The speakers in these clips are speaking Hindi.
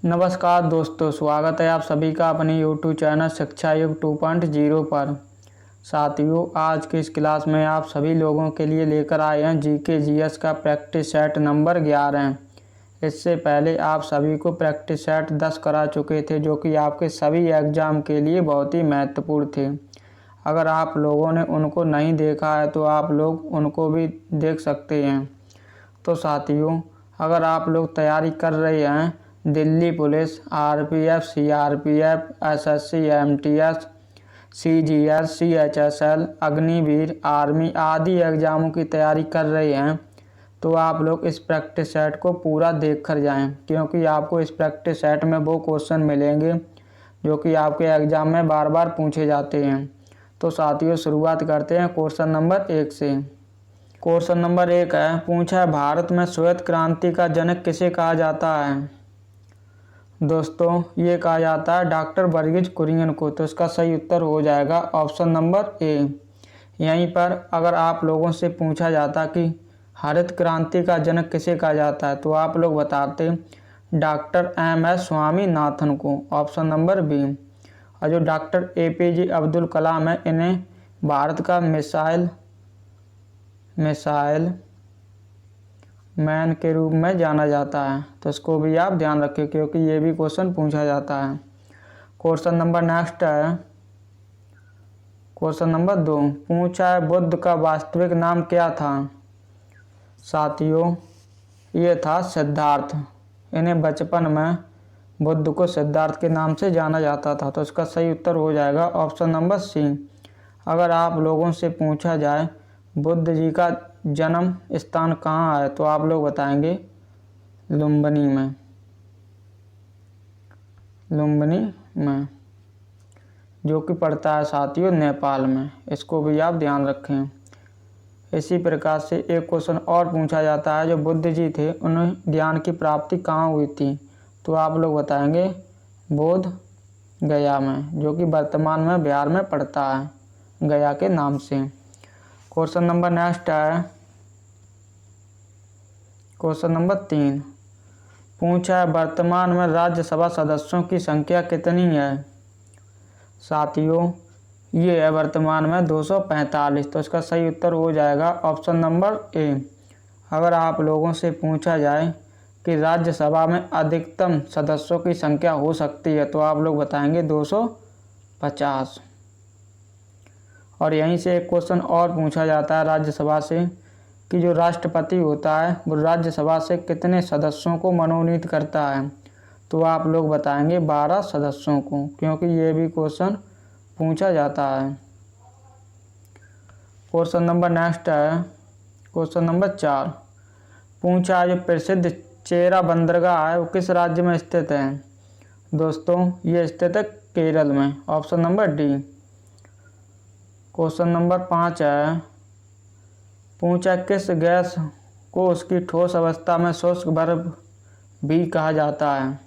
नमस्कार दोस्तों, स्वागत है आप सभी का अपने YouTube चैनल शिक्षा युग 2.0 पर। साथियों, आज की इस क्लास में आप सभी लोगों के लिए लेकर आए हैं जीके जीएस का प्रैक्टिस सेट नंबर 11। इससे पहले आप सभी को प्रैक्टिस सेट 10 करा चुके थे, जो कि आपके सभी एग्ज़ाम के लिए बहुत ही महत्वपूर्ण थे। अगर आप लोगों ने उनको नहीं देखा है तो आप लोग उनको भी देख सकते हैं। तो साथियों, अगर आप लोग तैयारी कर रहे हैं Delhi police, RPF, CRPF, SSC, MTS, CGL, CHSL, Agniveer, army आदि एग्ज़ामों की तैयारी कर रहे हैं तो आप लोग इस प्रैक्टिस सेट को पूरा देख कर जाएं, क्योंकि आपको इस प्रैक्टिस सेट में वो क्वेश्चन मिलेंगे जो कि आपके एग्ज़ाम में बार बार पूछे जाते हैं। तो साथियों, शुरुआत करते हैं क्वेश्चन नंबर 1 से। क्वेश्चन नंबर 1 है, पूछा है भारत में श्वेत क्रांति का जनक किसे कहा जाता है। दोस्तों, ये कहा जाता है डॉक्टर वर्गीज कुरियन को। तो इसका सही उत्तर हो जाएगा ऑप्शन नंबर ए। यहीं पर अगर आप लोगों से पूछा जाता कि हरित क्रांति का जनक किसे कहा जाता है तो आप लोग बताते डॉक्टर एम.एस. स्वामीनाथन को, ऑप्शन नंबर बी। और जो डॉक्टर ए.पी.जे. अब्दुल कलाम है, इन्हें भारत का मिसाइल मैन के रूप में जाना जाता है। तो इसको भी आप ध्यान रखें, क्योंकि ये भी क्वेश्चन पूछा जाता है। क्वेश्चन नंबर नेक्स्ट है, क्वेश्चन नंबर 2, पूछा है बुद्ध का वास्तविक नाम क्या था। साथियों, ये था सिद्धार्थ। इन्हें बचपन में बुद्ध को सिद्धार्थ के नाम से जाना जाता था। तो इसका सही उत्तर हो जाएगा ऑप्शन नंबर सी। अगर आप लोगों से पूछा जाए बुद्ध जी का जन्म स्थान कहाँ है तो आप लोग बताएंगे लुम्बिनी में, जो कि पड़ता है साथियों नेपाल में। इसको भी आप ध्यान रखें। इसी प्रकार से एक क्वेश्चन और पूछा जाता है, जो बुद्ध जी थे उन्हें ज्ञान की प्राप्ति कहाँ हुई थी। तो आप लोग बताएंगे बोध गया में, जो कि वर्तमान में बिहार में पड़ता है, गया के नाम से। क्वेश्चन नंबर नेक्स्ट है, क्वेश्चन नंबर 3, पूछा है वर्तमान में राज्यसभा सदस्यों की संख्या कितनी है। साथियों, ये है वर्तमान में 245। तो इसका सही उत्तर हो जाएगा ऑप्शन नंबर ए। अगर आप लोगों से पूछा जाए कि राज्यसभा में अधिकतम सदस्यों की संख्या हो सकती है तो आप लोग बताएंगे 250। और यहीं से एक क्वेश्चन और पूछा जाता है राज्यसभा से कि जो राष्ट्रपति होता है वो राज्यसभा से कितने सदस्यों को मनोनीत करता है। तो आप लोग बताएंगे 12 सदस्यों को, क्योंकि ये भी क्वेश्चन पूछा जाता है। क्वेश्चन नंबर नेक्स्ट है, क्वेश्चन नंबर 4, पूछा जो प्रसिद्ध चेरा बंदरगाह है वो किस राज्य में स्थित है। दोस्तों, ये स्थित है केरल में, option number D. Question number 5 है, पूछा किस गैस को उसकी ठोस अवस्था में शुष्क बर्फ भी कहा जाता है।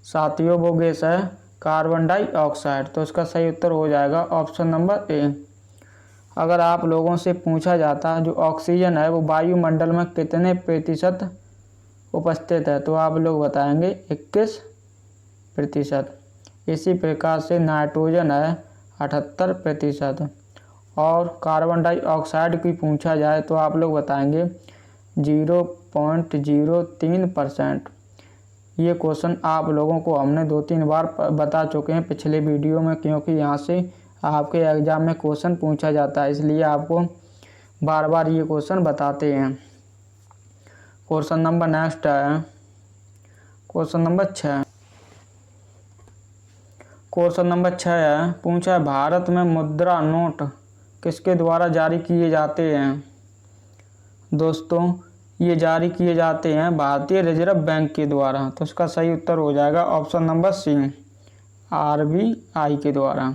साथियों, वो गैस है कार्बन डाइऑक्साइड। तो इसका सही उत्तर हो जाएगा ऑप्शन नंबर ए। अगर आप लोगों से पूछा जाता जो ऑक्सीजन है वो वायुमंडल में कितने प्रतिशत उपस्थित है तो आप लोग बताएंगे 21%। इसी प्रकार से नाइट्रोजन है 78%। और कार्बन डाइऑक्साइड की पूछा जाए तो आप लोग बताएंगे 0.03%। ये क्वेश्चन आप लोगों को हमने 2-3 बार बता चुके हैं पिछले वीडियो में, क्योंकि यहाँ से आपके एग्ज़ाम में क्वेश्चन पूछा जाता है, इसलिए आपको बार बार ये क्वेश्चन बताते हैं। क्वेश्चन नंबर नेक्स्ट है, क्वेश्चन नंबर 6। क्वेश्चन नंबर 6 है, पूछा है भारत में मुद्रा नोट किसके द्वारा जारी किए जाते हैं। दोस्तों, ये जारी किए जाते हैं भारतीय रिजर्व बैंक के द्वारा। तो इसका सही उत्तर हो जाएगा ऑप्शन नंबर सी, आरबीआई के द्वारा।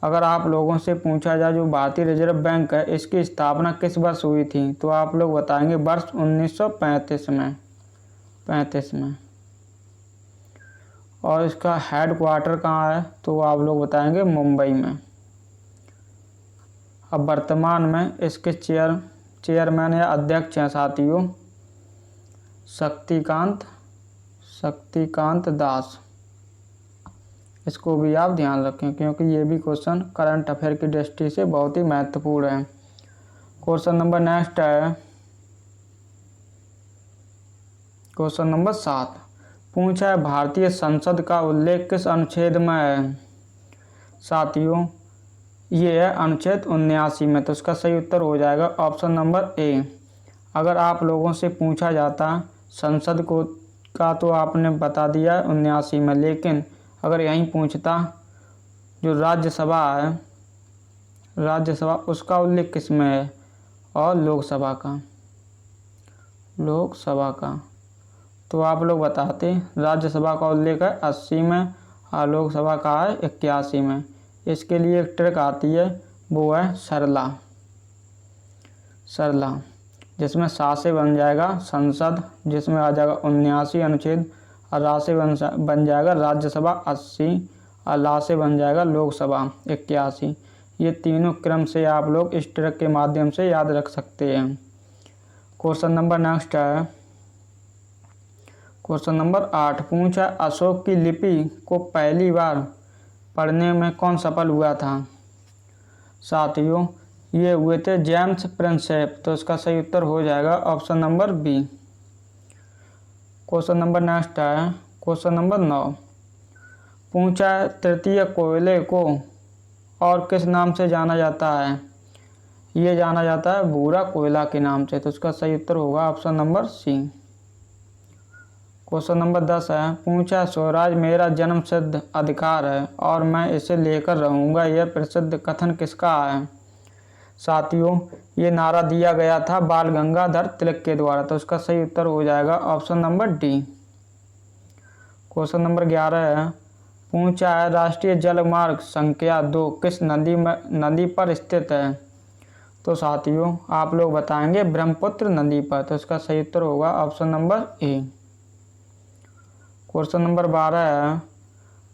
अगर आप लोगों से पूछा जाए जो भारतीय रिजर्व बैंक है इसकी स्थापना किस वर्ष हुई थी तो आप लोग बताएंगे वर्ष 1935 में। और इसका हेड क्वार्टर कहाँ है तो आप लोग बताएंगे मुंबई में। अब वर्तमान में इसके चेयरमैन या अध्यक्ष हैं साथियों शक्तिकांत शक्तिकांत दास। इसको भी आप ध्यान रखें क्योंकि ये भी क्वेश्चन करंट अफेयर की दृष्टि से बहुत ही महत्वपूर्ण है। क्वेश्चन नंबर नेक्स्ट है क्वेश्चन नंबर 7। पूछा है भारतीय संसद का उल्लेख किस अनुच्छेद में है। साथियों ये है अनुच्छेद 79 में। तो इसका सही उत्तर हो जाएगा ऑप्शन नंबर ए। अगर आप लोगों से पूछा जाता संसद को का तो आपने बता दिया 79 में, लेकिन अगर यहीं पूछता जो राज्यसभा है, राज्यसभा उसका उल्लेख किस में है, और लोकसभा का तो आप लोग बताते राज्यसभा का उल्लेख है 80 में और लोकसभा का है 81 में। इसके लिए एक ट्रिक आती है, वो है सरला, जिसमें सा से बन जाएगा संसद, जिसमें आ जाएगा 79 अनुच्छेद, और रा से बन जाएगा राज्यसभा 80, और ला से बन जाएगा लोकसभा 81। ये तीनों क्रम से आप लोग इस ट्रिक के माध्यम से याद रख सकते हैं। क्वेश्चन नंबर नेक्स्ट है क्वेश्चन नंबर 8। पूछा अशोक की लिपि को पहली बार पढ़ने में कौन सफल हुआ था। साथियों ये हुए थे जेम्स प्रिंसेप। तो इसका सही उत्तर हो जाएगा option number B. Question number next है क्वेश्चन नंबर 9। पूछा तृतीय कोयले को और किस नाम से जाना जाता है। ये जाना जाता है भूरा कोयला के नाम से। तो इसका सही उत्तर होगा option number C. Question number 10 है। पूछा स्वराज मेरा जन्मसिद्ध अधिकार है और मैं इसे लेकर रहूँगा, यह प्रसिद्ध कथन किसका है। साथियों ये नारा दिया गया था बाल गंगाधर तिलक के द्वारा। तो इसका सही उत्तर हो जाएगा option number D. Question number 11 है। पूछा है राष्ट्रीय जलमार्ग संख्या 2 किस नदी पर स्थित है। तो साथियों आप लोग बताएंगे ब्रह्मपुत्र नदी पर। तो इसका सही उत्तर होगा option number A. Question number 12 है।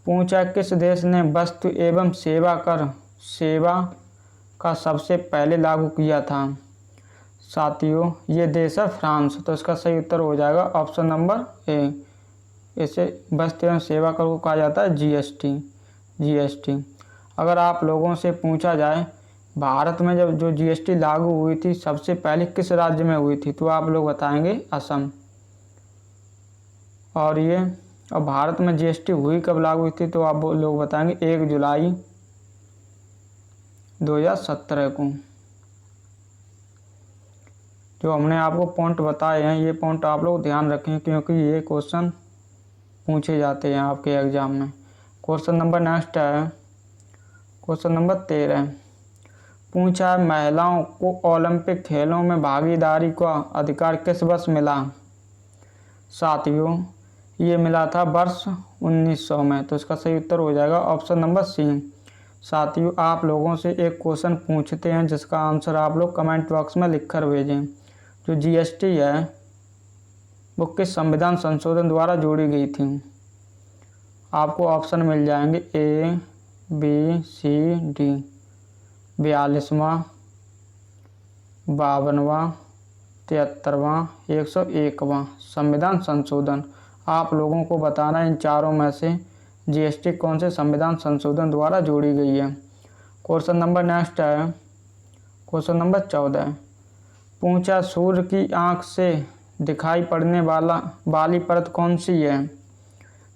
पूछा किस देश ने वस्तु एवं सेवा कर सेवा का सबसे पहले लागू किया था। साथियों ये देश है फ्रांस। तो इसका सही उत्तर हो जाएगा ऑप्शन नंबर ए। इसे वस्तु एवं सेवा कर को कहा जाता है जीएसटी। अगर आप लोगों से पूछा जाए भारत में जब जो जीएसटी लागू हुई थी सबसे पहले किस राज्य में हुई थी, तो आप लोग बताएंगे असम। और भारत में जीएसटी हुई कब लागू हुई थी, तो आप लोग बताएंगे 1 जुलाई 2017 को। जो हमने आपको पॉइंट बताए हैं ये पॉइंट आप लोग ध्यान रखें क्योंकि ये क्वेश्चन पूछे जाते हैं आपके एग्जाम में। क्वेश्चन नंबर नेक्स्ट है क्वेश्चन नंबर 13। पूछा है महिलाओं को ओलंपिक खेलों में भागीदारी का अधिकार किस वर्ष मिला। साथियों ये मिला था वर्ष 1900 में। तो इसका सही उत्तर हो जाएगा ऑप्शन नंबर सी। साथियों आप लोगों से एक क्वेश्चन पूछते हैं जिसका आंसर आप लोग कमेंट बॉक्स में लिखकर भेजें। जो जीएसटी है वो किस संविधान संशोधन द्वारा जोड़ी गई थी। आपको ऑप्शन मिल जाएंगे ए बी सी डी। 42वां, 52वां, 73वां, 101वां संविधान संशोधन। आप लोगों को बताना इन चारों में से जीएसटी कौन से संविधान संशोधन द्वारा जोड़ी गई है। क्वेश्चन नंबर नेक्स्ट है क्वेश्चन नंबर 14। पूछा सूर्य की आंख से दिखाई पड़ने वाली परत कौन सी है।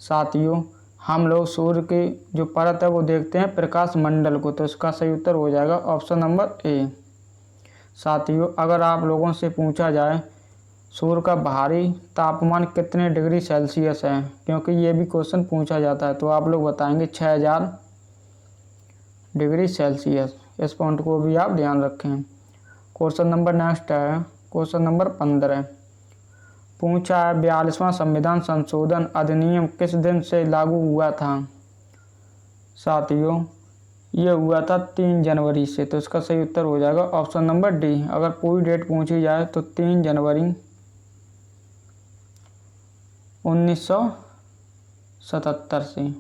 साथियों हम लोग सूर्य की जो परत है वो देखते हैं प्रकाश मंडल को। तो इसका सही उत्तर हो जाएगा ऑप्शन नंबर ए। साथियों अगर आप लोगों से पूछा जाए सूर्य का बाहरी तापमान कितने डिग्री सेल्सियस है, क्योंकि ये भी क्वेश्चन पूछा जाता है, तो आप लोग बताएंगे 6000 डिग्री सेल्सियस। इस पॉइंट को भी आप ध्यान रखें। क्वेश्चन नंबर नेक्स्ट है क्वेश्चन नंबर 15। पूछा है 42वां संविधान संशोधन अधिनियम किस दिन से लागू हुआ था। साथियों ये हुआ था 3 जनवरी से। तो इसका सही उत्तर हो जाएगा ऑप्शन नंबर डी। अगर पूरी डेट पूछी जाए तो 3 जनवरी 1977 से।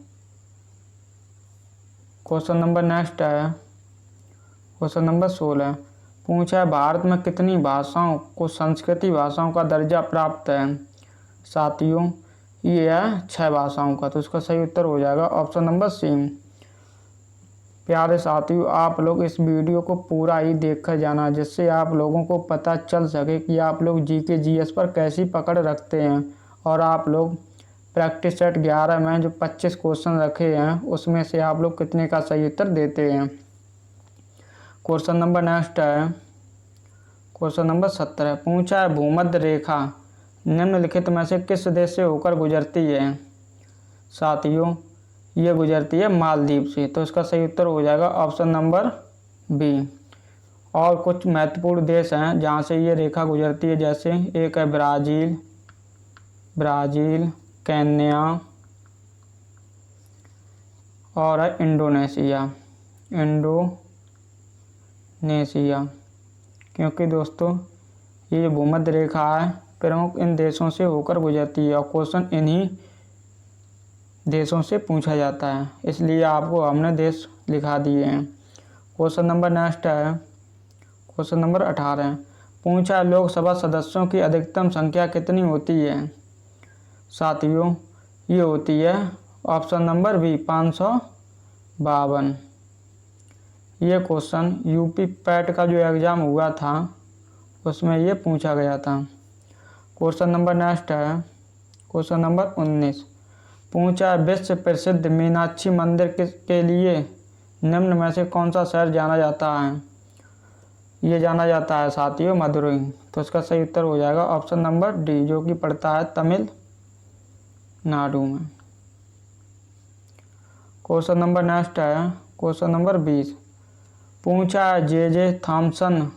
क्वेश्चन नंबर नेक्स्ट है क्वेश्चन नंबर 16। पूछा है भारत में कितनी भाषाओं को संस्कृति भाषाओं का दर्जा प्राप्त है। साथियों ये है 6 भाषाओं का। तो इसका सही उत्तर हो जाएगा ऑप्शन नंबर सी। प्यारे साथियों, आप लोग इस वीडियो को पूरा ही देख कर जाना, जिससे आप लोगों को पता चल सके कि आप लोग जीके जीएस पर कैसी पकड़ रखते हैं और आप लोग प्रैक्टिस सेट 11 में जो 25 क्वेश्चन रखे हैं उसमें से आप लोग कितने का सही उत्तर देते हैं। क्वेश्चन नंबर नेक्स्ट है क्वेश्चन नंबर 17। पूछा है भूमध्य रेखा निम्नलिखित में से किस देश से होकर गुजरती है। साथियों, ये गुजरती है मालदीव से। तो इसका सही उत्तर हो जाएगा ऑप्शन नंबर बी। और कुछ महत्वपूर्ण देश हैं जहाँ से ये रेखा गुजरती है, जैसे एक है ब्राज़ील, केन्या और है इंडोनेशिया। क्योंकि दोस्तों ये जो भूमध्य रेखा है प्रमुख इन देशों से होकर गुजरती है और क्वेश्चन इन्हीं देशों से पूछा जाता है, इसलिए आपको हमने देश लिखा दिए हैं। क्वेश्चन नंबर नेक्स्ट है क्वेश्चन नंबर 18। पूछा लोकसभा सदस्यों की अधिकतम संख्या कितनी होती है। साथियों, ये होती है ऑप्शन नंबर बी 552। ये क्वेश्चन यूपी पैट का जो एग्ज़ाम हुआ था उसमें ये पूछा गया था। क्वेश्चन नंबर नेक्स्ट है क्वेश्चन नंबर 19। पूछा विश्व प्रसिद्ध मीनाक्षी मंदिर के लिए निम्न में से कौन सा शहर जाना जाता है। ये जाना जाता है साथियों मदुरई। तो इसका सही उत्तर हो जाएगा ऑप्शन नंबर डी, जो कि पड़ता है तमिलनाडु में। क्वेश्चन नंबर नेक्स्ट है क्वेश्चन नंबर 20। पूछा जे थॉमसन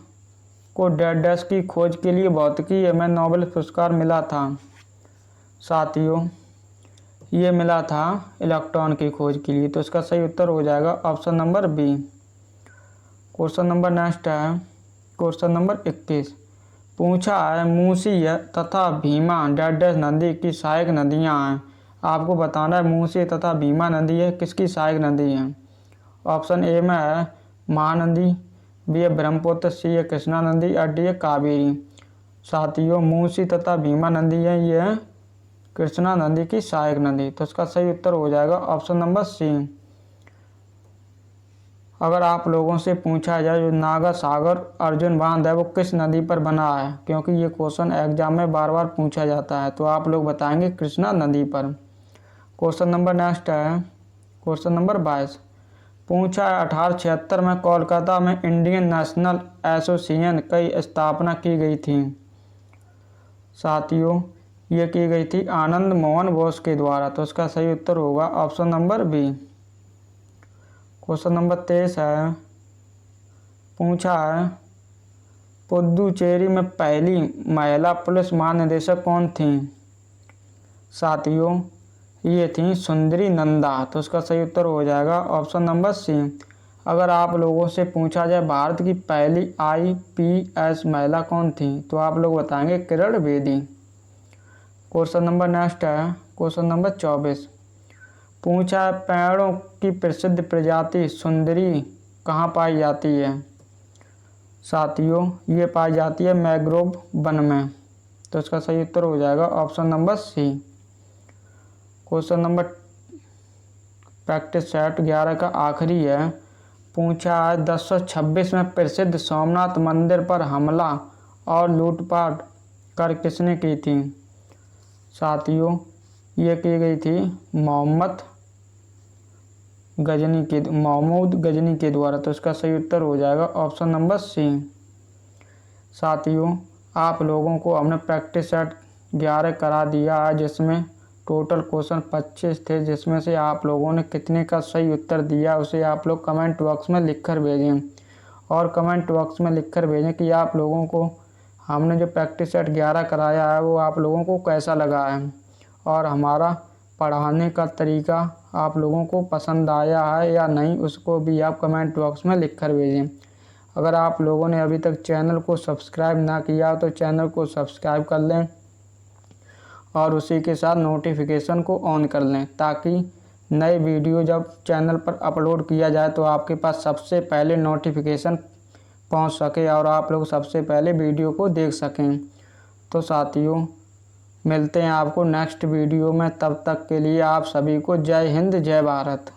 को डैश की खोज के लिए भौतिकी में नोबेल पुरस्कार मिला था। साथियों, ये मिला था इलेक्ट्रॉन की खोज के लिए। तो इसका सही उत्तर हो जाएगा option number B. Question number next है क्वेश्चन नंबर 21। पूछा है मूसी तथा भीमा डैश नदी की सहायक नदियां हैं। आपको बताना है मूसी तथा भीमा नदी है किसकी सहायक नदी है। ऑप्शन ए में है महानदी, बी है ब्रह्मपुत्र, सी है कृष्णा नदी और डी है कावेरी। साथियों, मूसी तथा भीमा नदी है ये है कृष्णा नदी की सहायक नदी। तो इसका सही उत्तर हो जाएगा ऑप्शन नंबर सी। अगर आप लोगों से पूछा जाए जो नागा सागर अर्जुन बांध है वो किस नदी पर बना है, क्योंकि ये क्वेश्चन एग्जाम में बार बार पूछा जाता है, तो आप लोग बताएंगे कृष्णा नदी पर। क्वेश्चन नंबर नेक्स्ट है क्वेश्चन नंबर 22। पूछा है 1876 में कोलकाता में इंडियन नेशनल एसोसिएशन की स्थापना की गई थी। साथियों, ये की गई थी आनंद मोहन बोस के द्वारा। तो इसका सही उत्तर होगा option number B. Question number 23 है। पूछा है पुदुचेरी में पहली महिला पुलिस महानिदेशक कौन थी। साथियों, ये थी सुंदरी नंदा। तो इसका सही उत्तर हो जाएगा ऑप्शन नंबर सी। अगर आप लोगों से पूछा जाए भारत की पहली IPS महिला कौन थी, तो आप लोग बताएंगे Kiran Bedi. Question number next है क्वेश्चन नंबर 24। पूछा है पेड़ों की प्रसिद्ध प्रजाति सुंदरी कहाँ पाई जाती है। साथियों, ये पाई जाती है मैंग्रोव वन में। तो इसका सही उत्तर हो जाएगा option number C. Question number practice set 11 का आखिरी है। पूछा है 1026 में प्रसिद्ध सोमनाथ मंदिर पर हमला और लूटपाट कर किसने की थी। साथियों, ये की गई थी मोहम्मद गजनी के द्वारा। तो इसका सही उत्तर हो जाएगा ऑप्शन नंबर सी। साथियों, आप लोगों को हमने प्रैक्टिस सेट 11 करा दिया है, जिसमें टोटल क्वेश्चन 25 थे, जिसमें से आप लोगों ने कितने का सही उत्तर दिया उसे आप लोग कमेंट बॉक्स में लिख कर भेजें। और कमेंट बॉक्स में लिख कर भेजें कि आप लोगों को हमने जो प्रैक्टिस सेट 11 कराया है वो आप लोगों को कैसा लगा है और हमारा पढ़ाने का तरीका आप लोगों को पसंद आया है या नहीं, उसको भी आप कमेंट बॉक्स में लिख कर भेजें। अगर आप लोगों ने अभी तक चैनल को सब्सक्राइब ना किया तो चैनल को सब्सक्राइब कर लें और उसी के साथ नोटिफिकेशन को ऑन कर लें, ताकि नए वीडियो जब चैनल पर अपलोड किया जाए तो आपके पास सबसे पहले नोटिफिकेशन पहुंच सके और आप लोग सबसे पहले वीडियो को देख सकें। तो साथियों, मिलते हैं आपको नेक्स्ट वीडियो में, तब तक के लिए आप सभी को जय हिंद जय भारत।